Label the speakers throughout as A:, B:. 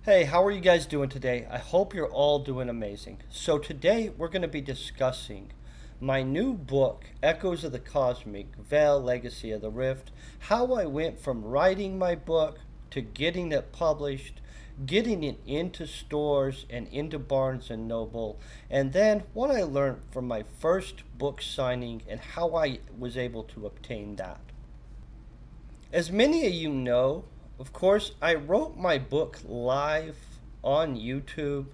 A: Hey, how are you guys doing today? I hope you're all doing amazing. So, today we're going to be discussing my new book, Echoes of the Cosmic Veil Legacy of the Rift, how I went from writing my book to getting it published, getting it into stores and into Barnes and Noble, and then what I learned from my first book signing and how I was able to obtain that. As many of you know, of course, I wrote my book live on YouTube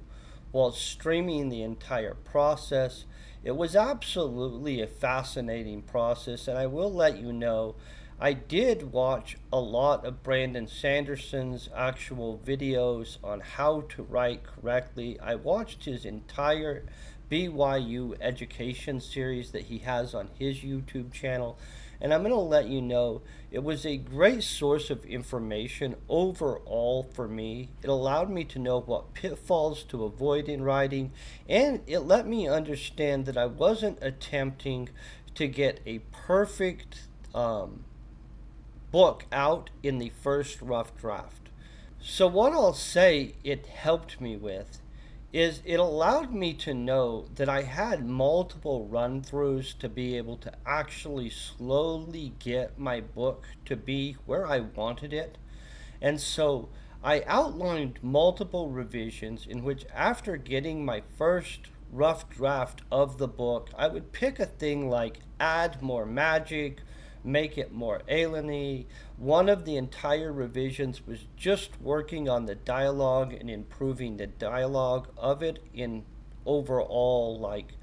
A: while streaming the entire process. It was absolutely a fascinating process, and I will let you know I did watch a lot of Brandon Sanderson's actual videos on how to write correctly. I watched his entire BYU education series that he has on his YouTube channel. And I'm going to let you know it was a great source of information overall for me. It allowed me to know what pitfalls to avoid in writing, and it let me understand that I wasn't attempting to get a perfect book out in the first rough draft. So, what I'll say it helped me with is it allowed me to know that I had multiple run throughs to be able to actually slowly get my book to be where I wanted it. And so I outlined multiple revisions in which, after getting my first rough draft of the book, I would pick a thing like add more magic, make it more alieny. One of the entire revisions was just working on the dialogue and improving the dialogue of it in overall like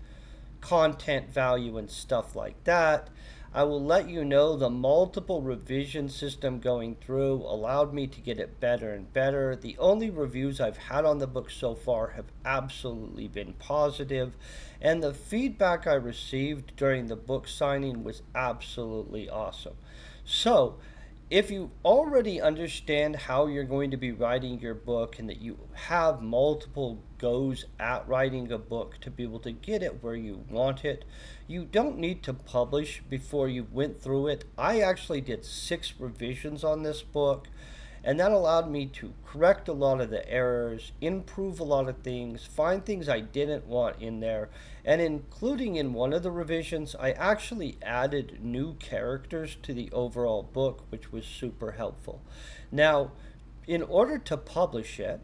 A: content value and stuff like that. I will let you know the multiple revision system going through allowed me to get it better and better. The only reviews I've had on the book so far have absolutely been positive, and the feedback I received during the book signing was absolutely awesome. So, if you already understand how you're going to be writing your book and that you have multiple goes at writing a book to be able to get it where you want it, you don't need to publish before you went through it. I actually did 6 revisions on this book, and that allowed me to correct a lot of the errors, improve a lot of things, find things I didn't want in there, and including in one of the revisions, I actually added new characters to the overall book, which was super helpful. Now, in order to publish it,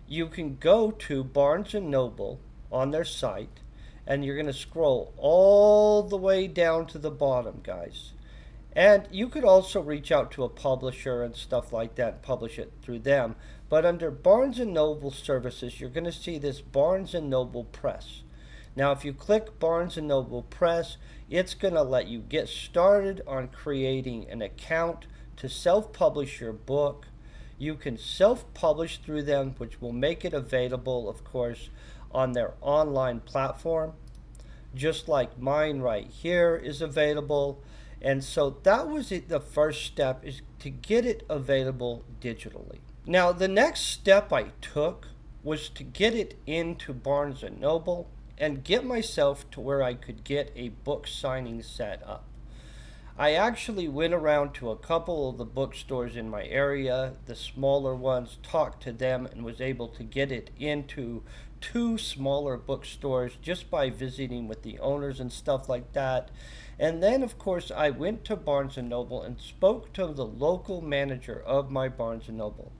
A: you can go to Barnes and Noble on their site, and you're going to scroll all the way down to the bottom, guys. And you could also reach out to a publisher and stuff like that and publish it through them. But under Barnes and Noble services, you're going to see this Barnes and Noble Press. Now, if you click Barnes and Noble Press, it's going to let you get started on creating an account to self-publish your book. You can self-publish through them, which will make it available, of course, on their online platform, just like mine right here is available. And so that was it. The first step is to get it available digitally. Now, the next step I took was to get it into Barnes and Noble and get myself to where I could get a book signing set up. I actually went around to a couple of the bookstores in my area, the smaller ones, talked to them, and was able to get it into 2 smaller bookstores just by visiting with the owners and stuff like that. And then, of course, I went to Barnes and Noble and spoke to the local manager of my Barnes and Noble.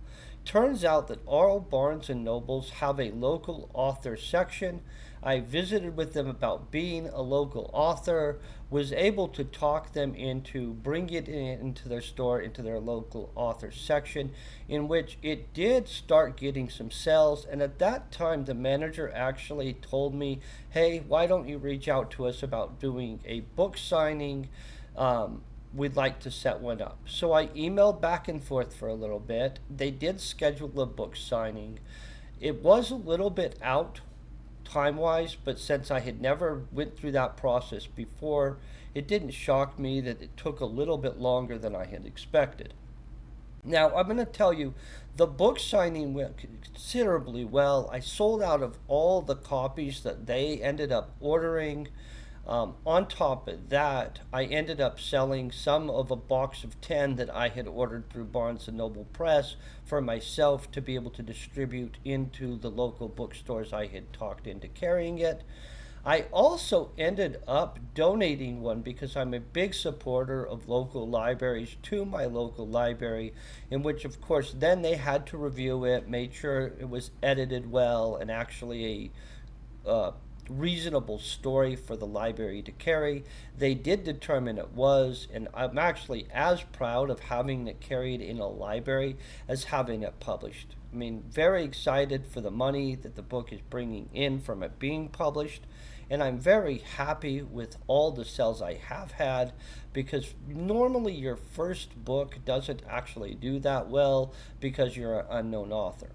A: Turns out that all Barnes and Nobles have a local author section. I visited with them about being a local author, was able to talk them into bring it into their store, into their local author section, in which it did start getting some sales. And at that time, the manager actually told me, hey, why don't you reach out to us about doing a book signing? We'd like to set one up. So I emailed back and forth for a little bit. They did schedule a book signing. It was a little bit out time-wise, but since I had never went through that process before, it didn't shock me that it took a little bit longer than I had expected. Now, I'm going to tell you, the book signing went considerably well. I sold out of all the copies that they ended up ordering. On top of that, I ended up selling some of a box of 10 that I had ordered through Barnes& and Noble Press for myself to be able to distribute into the local bookstores I had talked into carrying it. I also ended up donating one because I'm a big supporter of local libraries to my local library, in which, of course, then they had to review it, made sure it was edited well, and actually a reasonable story for the library to carry. They did determine it was, and I'm actually as proud of having it carried in a library as having it published. I mean, very excited for the money that the book is bringing in from it being published. And I'm very happy with all the sales I have had because normally your first book doesn't actually do that well because you're an unknown author.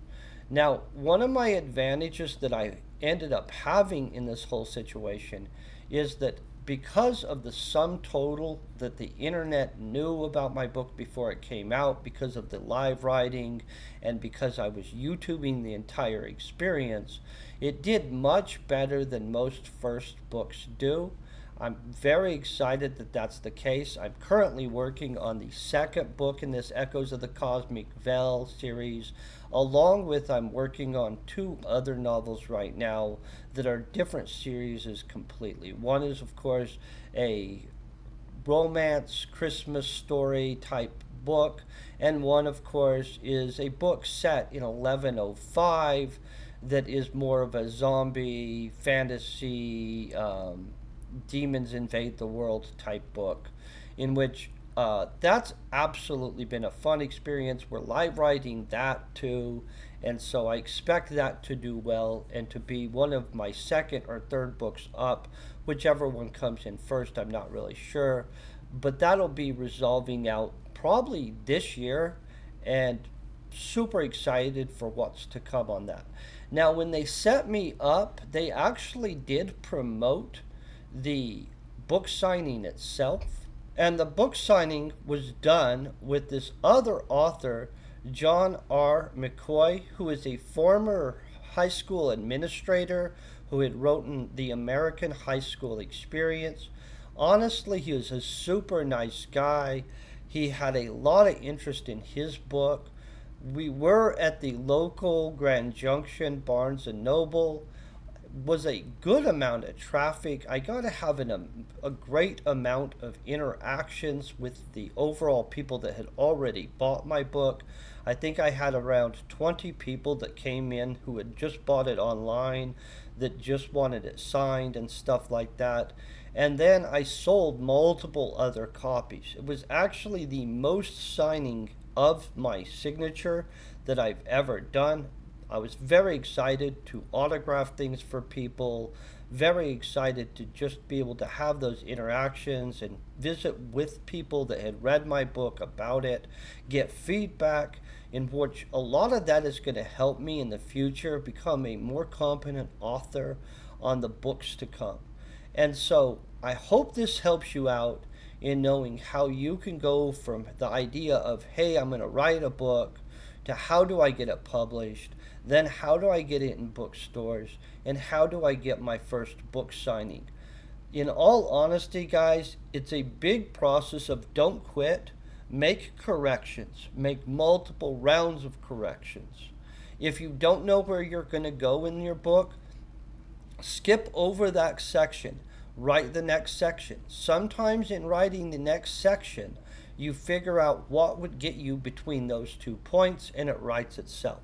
A: Now, one of my advantages that I ended up having in this whole situation is that because of the sum total that the internet knew about my book before it came out, because of the live writing, and because I was YouTubing the entire experience, it did much better than most first books do. I'm very excited that that's the case. I'm currently working on the second book in this Echoes of the Cosmic Veil series, along with I'm working on two other novels right now that are different series completely. One is, of course, a romance Christmas story type book, and one, of course, is a book set in 1105 that is more of a zombie fantasy demons invade the world type book, in which that's absolutely been a fun experience. We're live writing that too, and so I expect that to do well and to be one of my second or third books up, whichever one comes in first. I'm not really sure, but that'll be resolving out probably this year, and super excited for what's to come on that. Now, when they set me up, they actually did promote the book signing itself. And the book signing was done with this other author, John R. McCoy, who is a former high school administrator who had written the American High School Experience. Honestly, he was a super nice guy. He had a lot of interest in his book. We were at the local Grand Junction Barnes and Noble. Was a good amount of traffic. I got to have a great amount of interactions with the overall people that had already bought my book. I think I had around 20 people that came in who had just bought it online, that just wanted it signed and stuff like that. And then I sold multiple other copies. It was actually the most signing of my signature that I've ever done. I was very excited to autograph things for people, very excited to just be able to have those interactions and visit with people that had read my book about it, get feedback, in which a lot of that is going to help me in the future become a more competent author on the books to come. And so I hope this helps you out in knowing how you can go from the idea of, hey, I'm going to write a book, to how do I get it published, then how do I get it in bookstores, and how do I get my first book signing. In all honesty, guys, it's a big process of don't quit, make corrections, make multiple rounds of corrections. If you don't know where you're going to go in your book, skip over that section, write the next section. Sometimes in writing the next section, you figure out what would get you between those 2 points, and it writes itself.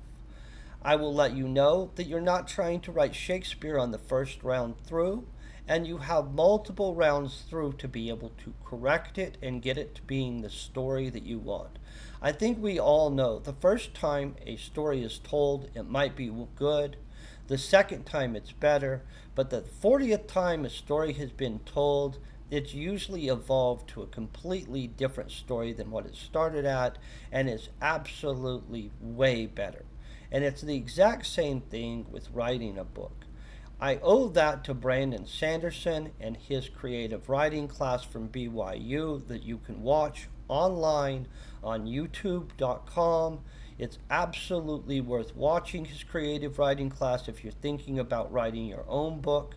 A: I will let you know that you're not trying to write Shakespeare on the first round through, and you have multiple rounds through to be able to correct it and get it to being the story that you want. I think we all know the first time a story is told, it might be good. The second time it's better, but the 40th time a story has been told, it's usually evolved to a completely different story than what it started at, and is absolutely way better. And it's the exact same thing with writing a book. I owe that to Brandon Sanderson and his creative writing class from BYU that you can watch online on youtube.com. It's absolutely worth watching his creative writing class if you're thinking about writing your own book.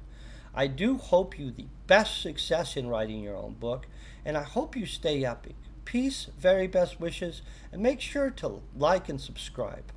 A: I do hope you the best success in writing your own book, and I hope you stay epic. Peace, very best wishes, and make sure to like and subscribe.